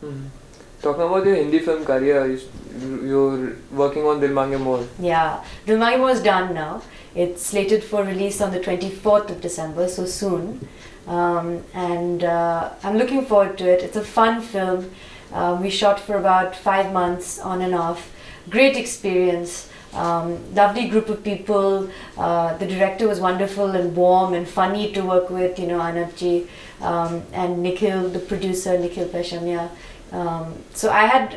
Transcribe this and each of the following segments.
Hmm. Talking about your Hindi film career, you're working on Dil Maange More. Yeah, Dil Maange More is done now. It's slated for release on the 24th of December, so soon. And I'm looking forward to it. It's a fun film. We shot for about 5 months on and off. Great experience. Lovely group of people. The director was wonderful and warm and funny to work with, Anapji, and Nikhil, the producer, Nikhil Peshamya. So I had,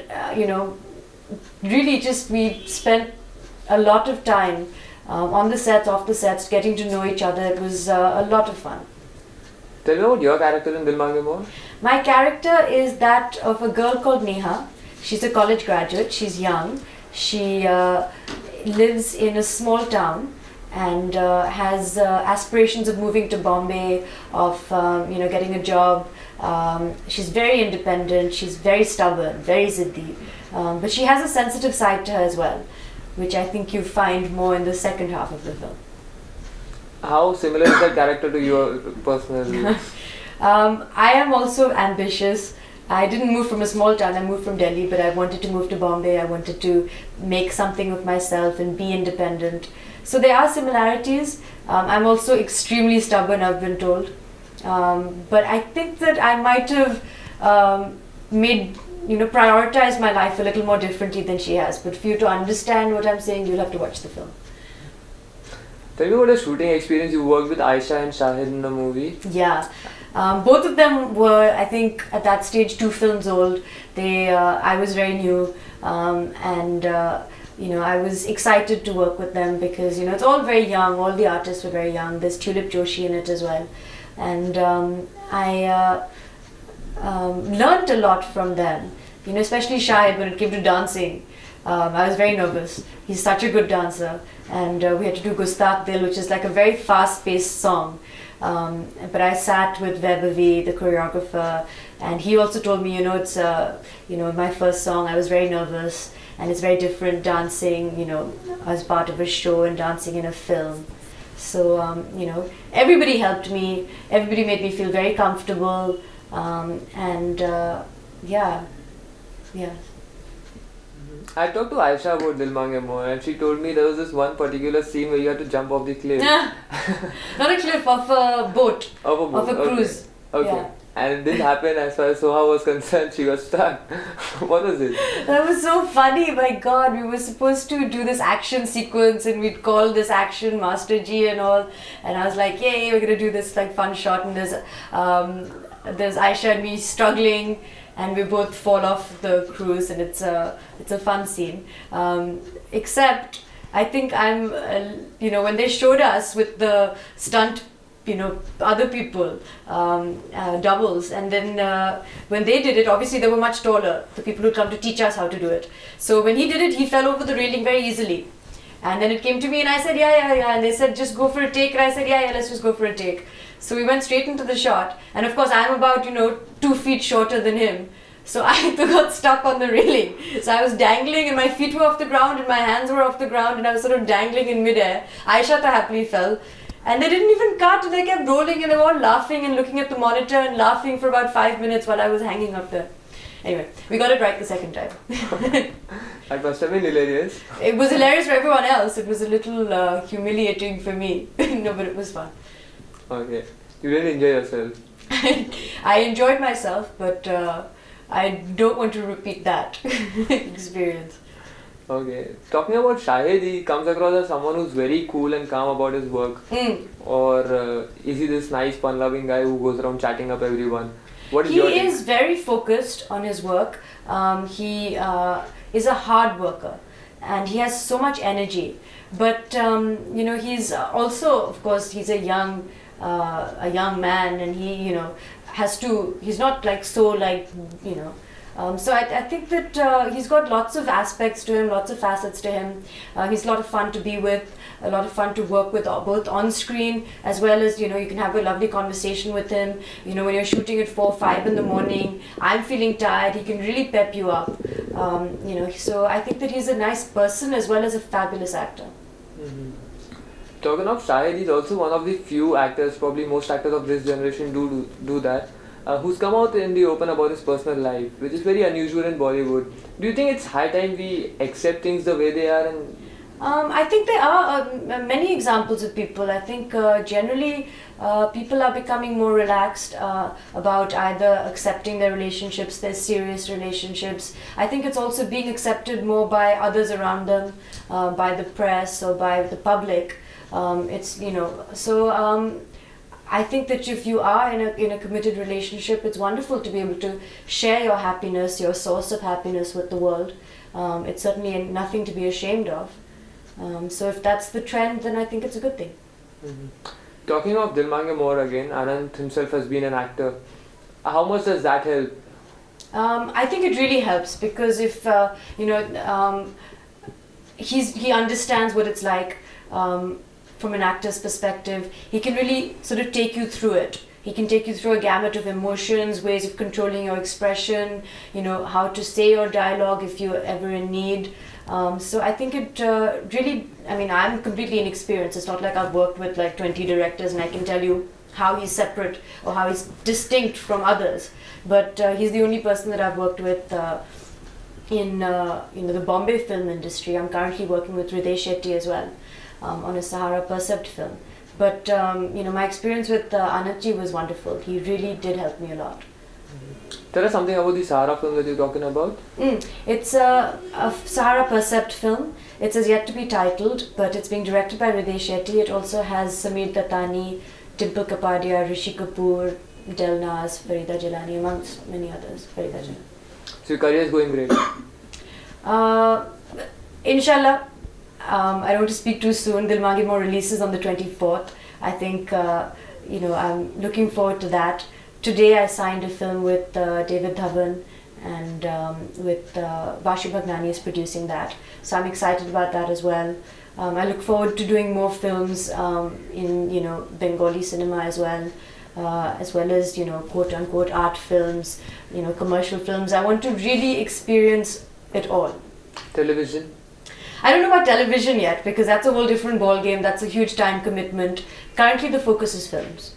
really just we spent a lot of time on the sets, off the sets, getting to know each other. It was a lot of fun. Tell me about your character in Dil Maange More. My character is that of a girl called Neha. She's a college graduate. She's young. She lives in a small town and has aspirations of moving to Bombay, of getting a job. She's very independent. She's very stubborn, very ziddi. But she has a sensitive side to her as well, which I think you find more in the second half of the film. How similar is that character to your personal? I am also ambitious. I didn't move from a small town, I moved from Delhi, but I wanted to move to Bombay. I wanted to make something of myself and be independent. So there are similarities. I'm also extremely stubborn, I've been told. But I think that I might have prioritized my life a little more differently than she has. But for you to understand what I'm saying, you'll have to watch the film. Tell me about the shooting experience. You worked with Aisha and Shahid in the movie. Yeah. Both of them were, I think, at that stage 2 films old. I was very new, and I was excited to work with them because it's all very young. All the artists were very young. There's Tulip Joshi in it as well, and I learnt a lot from them. Especially Shahid when it came to dancing. I was very nervous. He's such a good dancer, and we had to do Gustakh Dil, which is like a very fast-paced song. But I sat with Vaibhavi, the choreographer, and he also told me, it's my first song. I was very nervous, and it's very different dancing, as part of a show and dancing in a film. So everybody helped me. Everybody made me feel very comfortable, and yeah. I talked to Aisha about Dil Maange More, and she told me there was this one particular scene where you had to jump off the cliff. Not a cliff, of a boat. Of a cruise. Okay. Yeah. And it didn't happen as far as Soha was concerned. She got stuck. What was it? That was so funny. My God, we were supposed to do this action sequence, and we'd call this action Master G and all. And I was like, "Yay, we're gonna do this like fun shot." And there's Aisha and me struggling, and we both fall off the cruise, and it's a fun scene. Except I think I'm when they showed us with the stunt, other people, doubles, and then when they did it, obviously they were much taller, the people who come to teach us how to do it. So when he did it, he fell over the railing very easily. And then it came to me and I said, yeah. And they said, just go for a take. And I said, yeah, let's just go for a take. So we went straight into the shot. And of course, I'm about, 2 feet shorter than him. So I got stuck on the railing. So I was dangling and my feet were off the ground and my hands were off the ground and I was sort of dangling in midair. Aisha happily fell. And they didn't even cut. They kept rolling and they were all laughing and looking at the monitor and laughing for about 5 minutes while I was hanging up there. Anyway, we got it right the second time. That must have been hilarious. It was hilarious for everyone else. It was a little humiliating for me. No, but it was fun. Okay. You really enjoy yourself. I enjoyed myself, but I don't want to repeat that experience. Okay. Talking about Shahid, he comes across as someone who's very cool and calm about his work. Or is he this nice, fun-loving guy who goes around chatting up everyone? What is your take? He is very focused on his work. He is a hard worker and he has so much energy. But he's also, of course, he's a young man, and he he's not like so so I think that he's got lots of aspects to him, lots of facets to him. He's a lot of fun to be with, a lot of fun to work with, both on screen as well as, you can have a lovely conversation with him. When you're shooting at 4 or 5 in the morning, I'm feeling tired, he can really pep you up. So I think that he's a nice person as well as a fabulous actor. Mm-hmm. Talking of Shahid, he's also one of the few actors, probably most actors of this generation do that, who's come out in the open about his personal life, which is very unusual in Bollywood. Do you think it's high time we accept things the way they are? And I think there are many examples of people. I think generally people are becoming more relaxed about either accepting their relationships, their serious relationships. I think it's also being accepted more by others around them, by the press or by the public. I think that if you are in a committed relationship, it's wonderful to be able to share your happiness, your source of happiness with the world. It's certainly nothing to be ashamed of. So if that's the trend, then I think it's a good thing. Talking of Dil Maange More again, Anand himself has been an actor. How much does that help? I think it really helps because if he understands what it's like from an actor's perspective. He can really sort of take you through it. He can take you through a gamut of emotions, ways of controlling your expression, how to say your dialogue if you're ever in need. So I think it really, I'm completely inexperienced. It's not like I've worked with like 20 directors and I can tell you how he's separate or how he's distinct from others. But he's the only person that I've worked with in the Bombay film industry. I'm currently working with Hriday Shetty as well on a Sahara Percept film. But my experience with Anandji was wonderful. He really did help me a lot. Tell us something about the Sahara film that you're talking about. It's a Sahara Percept film. It is yet to be titled, but it's being directed by Hriday Shetty. It also has Sameer Tatani, Dimple Kapadia, Rishi Kapoor, Del Naz, Farida Jalani, amongst many others. Farida Jalani. So your career is going great. Inshallah. I don't want to speak too soon. Dil Maange More releases on the 24th. I think, I'm looking forward to that. Today I signed a film with David Dhawan and with Vashu Bhagnani is producing that. So I'm excited about that as well. I look forward to doing more films in, Bengali cinema as well as, quote unquote art films, commercial films. I want to really experience it all. Television? I don't know about television yet because that's a whole different ball game. That's a huge time commitment. Currently the focus is films.